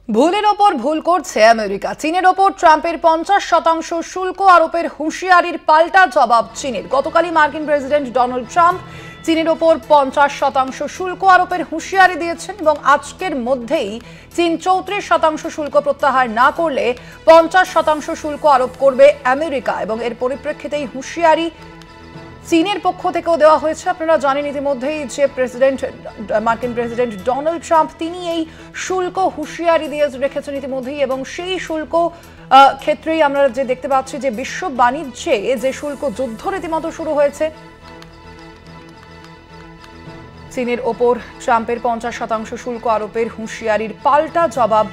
ভুলের ওপর ভুল করছে আমেরিকা। চীনের ওপর ট্রাম্পের 50% শুল্ক আরোপের হুঁশিয়ারির পাল্টা জবাব চীনের। গতকালই মার্কিন প্রেসিডেন্ট ডোনাল্ড ট্রাম্প চীনের ওপর 50% শুল্ক আরোপের হুঁশিয়ারি দিয়েছেন এবং আজকের মধ্যেই চীন 34% শুল্ক প্রত্যাহার না করলে 50% শুল্ক আরোপ করবে আমেরিকা এবং এর পরিপ্রেক্ষিতেই হুঁশিয়ারি চীনের পক্ষ থেকেও দেওয়া হয়েছে। আপনারা জানেন ইতিমধ্যেই যে মার্কিন প্রেসিডেন্ট ডোনাল্ড ট্রাম্প তিনি এই শুল্ক হুঁশিয়ারি দিয়ে রেখেছেন ইতিমধ্যেই এবং সেই শুল্ক ক্ষেত্রেই আমরা যে দেখতে পাচ্ছি যে বিশ্ব বাণিজ্যে যে শুল্ক যুদ্ধ রীতিমতো শুরু হয়েছে। চীনের ওপর ট্রাম্পের 50% শুল্ক আরোপের হুঁশিয়ারির পাল্টা জবাব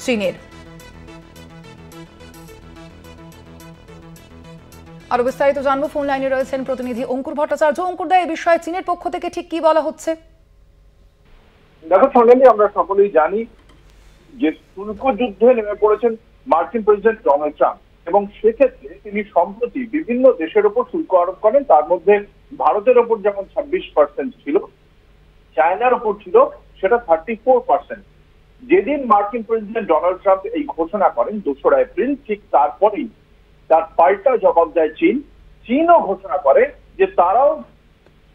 চীনের। আরো বিস্তারিত জানবো, ফোন লাইনে রয়েছেন প্রতিনিধি অঙ্কুর ভট্টাচার্য। অঙ্কুর দা, এই বিষয়ে চীনের পক্ষ থেকে ঠিক কি বলা হচ্ছে? দেখো সোনালী, আমরা সকলেই জানি যে শুল্ক যুদ্ধে নেমে পড়েছেন মার্কিন প্রেসিডেন্ট ডোনাল্ড ট্রাম্প এবং সেক্ষেত্রে তিনি সম্প্রতি বিভিন্ন দেশের উপর শুল্ক আরোপ করেন। তার মধ্যে ভারতের ওপর যেমন 26% ছিল, চায়নার উপর ছিল সেটা 34%। যেদিন মার্কিন প্রেসিডেন্ট ডোনাল্ড ট্রাম্প এই ঘোষণা করেন 2রা এপ্রিল, ঠিক তারপরেই তার পাল্টা জবাব দেয় চীন। চীনও ঘোষণা করে যে তারাও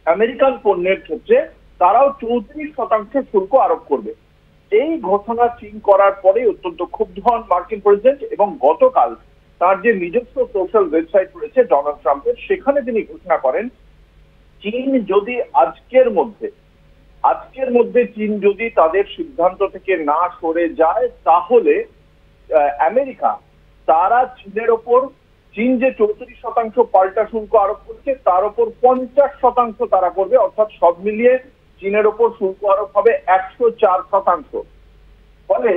আমেরিকান পণ্যের ক্ষেত্রে তারাও 34% শুল্ক আরোপ করবে। এই ঘোষণা চীন করার পরে অত্যন্ত ক্ষুব্ধ হন মার্কিন প্রেসিডেন্ট এবং গতকাল তার যে নিজস্ব সোশ্যাল ওয়েবসাইট রয়েছে ডোনাল্ড ট্রাম্পের, সেখানে তিনি ঘোষণা করেন চীন যদি আজকের মধ্যে চীন যদি তাদের সিদ্ধান্ত থেকে না সরে যায় তাহলে আমেরিকা তারা চীনের ওপর চীন যে 34% পাল্টা শুল্ক আরোপ করছে তার উপর 50% তারা করবে, অর্থাৎ সব মিলিয়ে চীনের ওপর শুল্ক আরোপ হবে 104%। ফলে